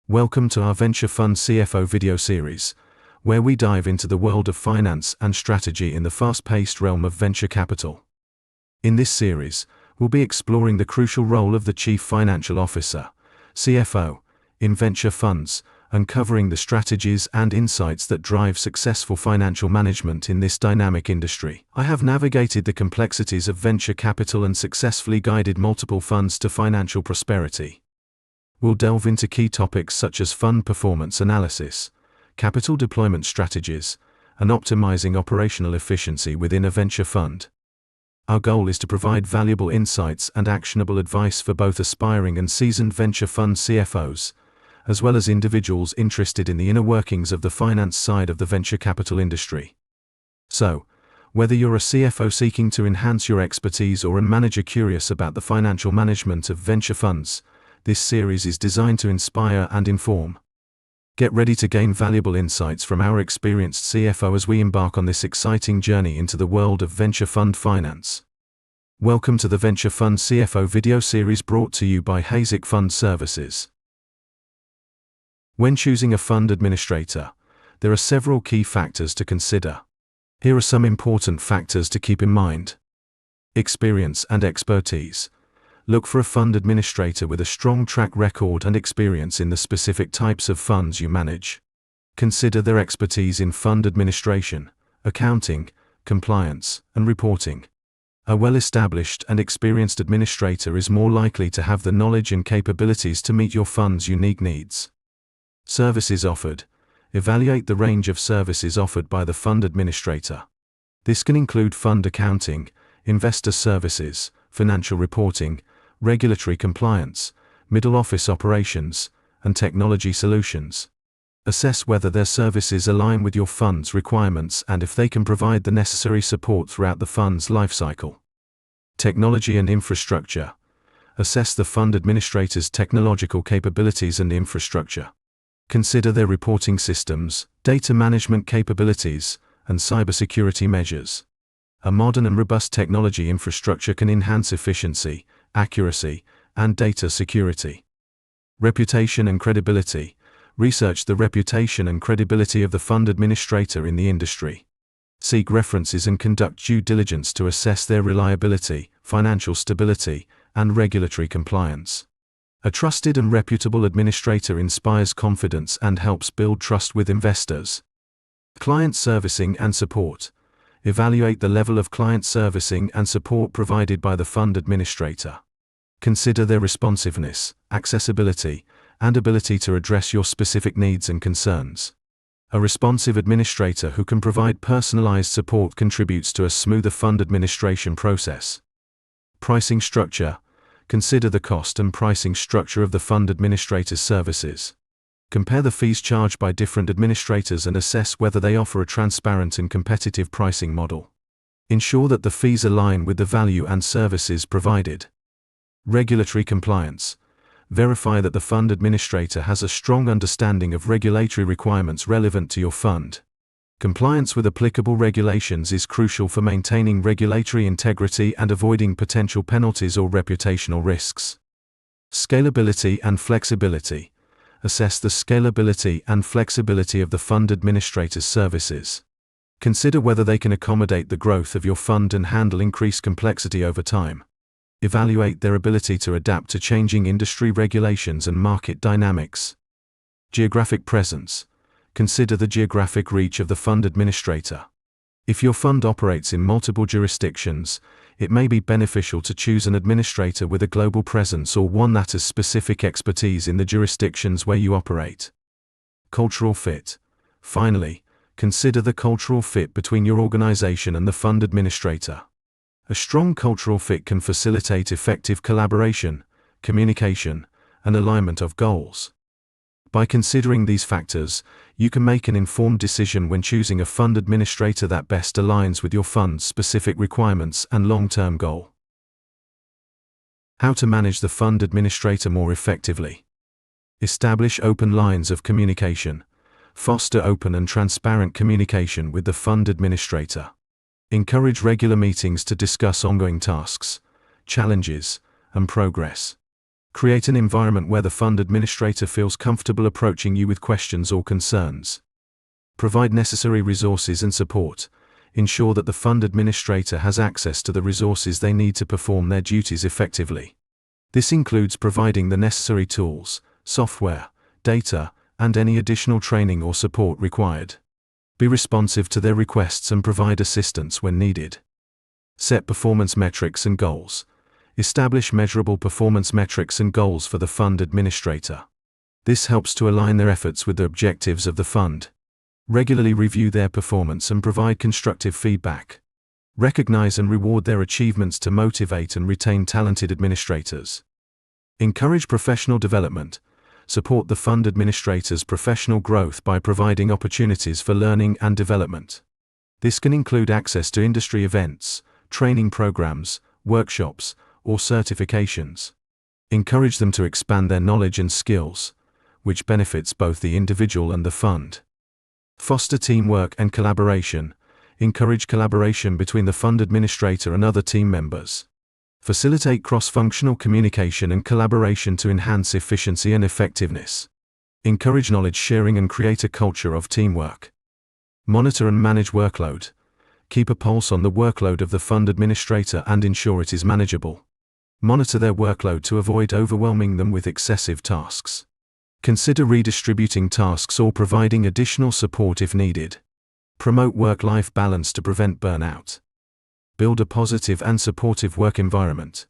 Welcome to our Venture Fund CFO video series, where we dive into the world of finance and strategy in the fast-paced realm of venture capital. In this series, we'll be exploring the crucial role of the Chief Financial Officer, CFO, in venture funds, uncovering the strategies and insights that drive successful financial management in this dynamic industry. I have navigated the complexities of venture capital and successfully guided multiple funds to financial prosperity. We'll delve into key topics such as fund performance analysis, capital deployment strategies, and optimizing operational efficiency within a venture fund. Our goal is to provide valuable insights and actionable advice for both aspiring and seasoned venture fund CFOs, as well as individuals interested in the inner workings of the finance side of the venture capital industry. So, whether you're a CFO seeking to enhance your expertise or a manager curious about the financial management of venture funds, this series is designed to inspire and inform. Get ready to gain valuable insights from our experienced CFO as we embark on this exciting journey into the world of venture fund finance. Welcome to the Venture Fund CFO video series brought to you by Hazic Fund Services. When choosing a fund administrator, there are several key factors to consider. Here are some important factors to keep in mind. Experience and expertise. Look for a fund administrator with a strong track record and experience in the specific types of funds you manage. Consider their expertise in fund administration, accounting, compliance, and reporting. A well-established and experienced administrator is more likely to have the knowledge and capabilities to meet your fund's unique needs. Services offered. Evaluate the range of services offered by the fund administrator. This can include fund accounting, investor services, financial reporting, regulatory compliance, middle office operations, and technology solutions. Assess whether their services align with your fund's requirements and if they can provide the necessary support throughout the fund's lifecycle. Technology and infrastructure. Assess the fund administrator's technological capabilities and infrastructure. Consider their reporting systems, data management capabilities, and cybersecurity measures. A modern and robust technology infrastructure can enhance efficiency, accuracy, and data security. Reputation and credibility. Research the reputation and credibility of the fund administrator in the industry. Seek references and conduct due diligence to assess their reliability, financial stability, and regulatory compliance. A trusted and reputable administrator inspires confidence and helps build trust with investors. Client servicing and support. Evaluate the level of client servicing and support provided by the fund administrator. Consider their responsiveness, accessibility, and ability to address your specific needs and concerns. A responsive administrator who can provide personalized support contributes to a smoother fund administration process. Pricing structure. Consider the cost and pricing structure of the fund administrator's services. Compare the fees charged by different administrators and assess whether they offer a transparent and competitive pricing model. Ensure that the fees align with the value and services provided. Regulatory compliance. Verify that the fund administrator has a strong understanding of regulatory requirements relevant to your fund. Compliance with applicable regulations is crucial for maintaining regulatory integrity and avoiding potential penalties or reputational risks. Scalability and flexibility. Assess the scalability and flexibility of the fund administrator's services. Consider whether they can accommodate the growth of your fund and handle increased complexity over time. Evaluate their ability to adapt to changing industry regulations and market dynamics. Geographic presence. Consider the geographic reach of the fund administrator. If your fund operates in multiple jurisdictions, it may be beneficial to choose an administrator with a global presence or one that has specific expertise in the jurisdictions where you operate. Cultural fit. Finally, consider the cultural fit between your organization and the fund administrator. A strong cultural fit can facilitate effective collaboration, communication, and alignment of goals. By considering these factors, you can make an informed decision when choosing a fund administrator that best aligns with your fund's specific requirements and long-term goal. How to manage the fund administrator more effectively. Establish open lines of communication. Foster open and transparent communication with the fund administrator. Encourage regular meetings to discuss ongoing tasks, challenges, and progress. Create an environment where the fund administrator feels comfortable approaching you with questions or concerns. Provide necessary resources and support. Ensure that the fund administrator has access to the resources they need to perform their duties effectively. This includes providing the necessary tools, software, data, and any additional training or support required. Be responsive to their requests and provide assistance when needed. Set performance metrics and goals. Establish measurable performance metrics and goals for the fund administrator. This helps to align their efforts with the objectives of the fund. Regularly review their performance and provide constructive feedback. Recognize and reward their achievements to motivate and retain talented administrators. Encourage professional development. Support the fund administrator's professional growth by providing opportunities for learning and development. This can include access to industry events, training programs, workshops, or certifications. Encourage them to expand their knowledge and skills, which benefits both the individual and the fund. Foster teamwork and collaboration. Encourage collaboration between the fund administrator and other team members. Facilitate cross-functional communication and collaboration to enhance efficiency and effectiveness. Encourage knowledge sharing and create a culture of teamwork. Monitor and manage workload. Keep a pulse on the workload of the fund administrator and ensure it is manageable. Monitor their workload to avoid overwhelming them with excessive tasks. Consider redistributing tasks or providing additional support if needed. Promote work-life balance to prevent burnout. Build a positive and supportive work environment.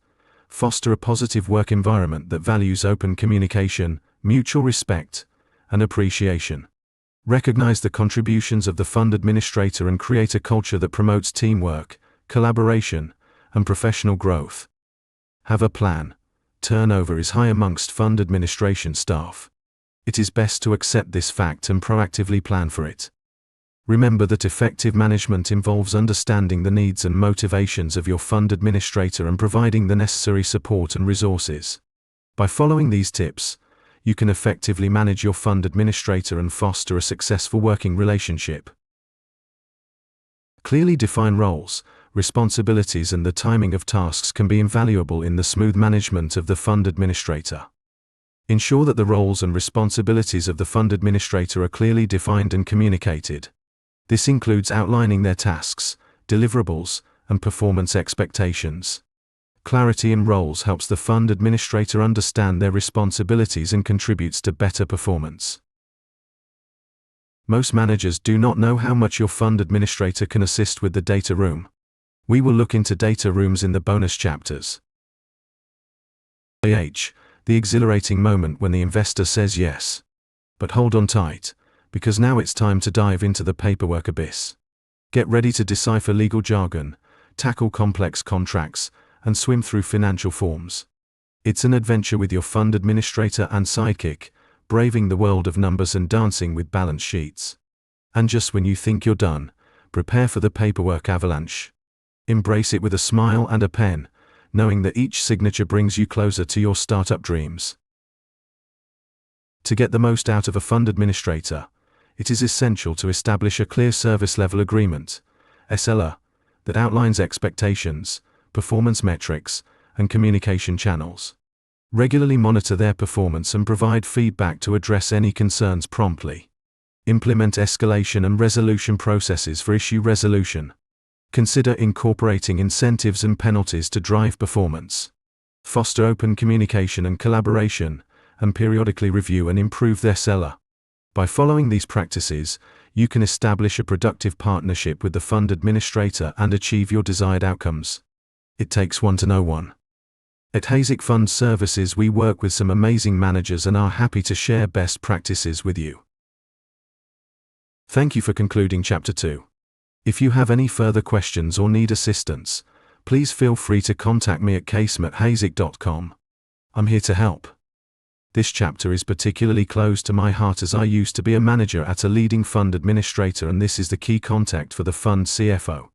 Foster a positive work environment that values open communication, mutual respect, and appreciation. Recognize the contributions of the fund administrator and create a culture that promotes teamwork, collaboration, and professional growth. Have a plan. Turnover is high amongst fund administration staff. It is best to accept this fact and proactively plan for it. Remember that effective management involves understanding the needs and motivations of your fund administrator and providing the necessary support and resources. By following these tips, you can effectively manage your fund administrator and foster a successful working relationship. Clearly define roles, responsibilities, and the timing of tasks can be invaluable in the smooth management of the fund administrator. Ensure that the roles and responsibilities of the fund administrator are clearly defined and communicated. This includes outlining their tasks, deliverables, and performance expectations. Clarity in roles helps the fund administrator understand their responsibilities and contributes to better performance. Most managers do not know how much your fund administrator can assist with the data room. We will look into data rooms in the bonus chapters. The exhilarating moment when the investor says yes. But hold on tight, because now it's time to dive into the paperwork abyss. Get ready to decipher legal jargon, tackle complex contracts, and swim through financial forms. It's an adventure with your fund administrator and sidekick, braving the world of numbers and dancing with balance sheets. And just when you think you're done, prepare for the paperwork avalanche. Embrace it with a smile and a pen, knowing that each signature brings you closer to your startup dreams. To get the most out of a fund administrator, it is essential to establish a clear service level agreement, SLA, that outlines expectations, performance metrics, and communication channels. Regularly monitor their performance and provide feedback to address any concerns promptly. Implement escalation and resolution processes for issue resolution. Consider incorporating incentives and penalties to drive performance. Foster open communication and collaboration, and periodically review and improve their SLA. By following these practices, you can establish a productive partnership with the fund administrator and achieve your desired outcomes. It takes one to know one. At Hazic Fund Services, we work with some amazing managers and are happy to share best practices with you. Thank you for concluding Chapter 2. If you have any further questions or need assistance, please feel free to contact me at kasem@hazic.com. I'm here to help. This chapter is particularly close to my heart as I used to be a manager at a leading fund administrator, and this is the key contact for the fund CFO.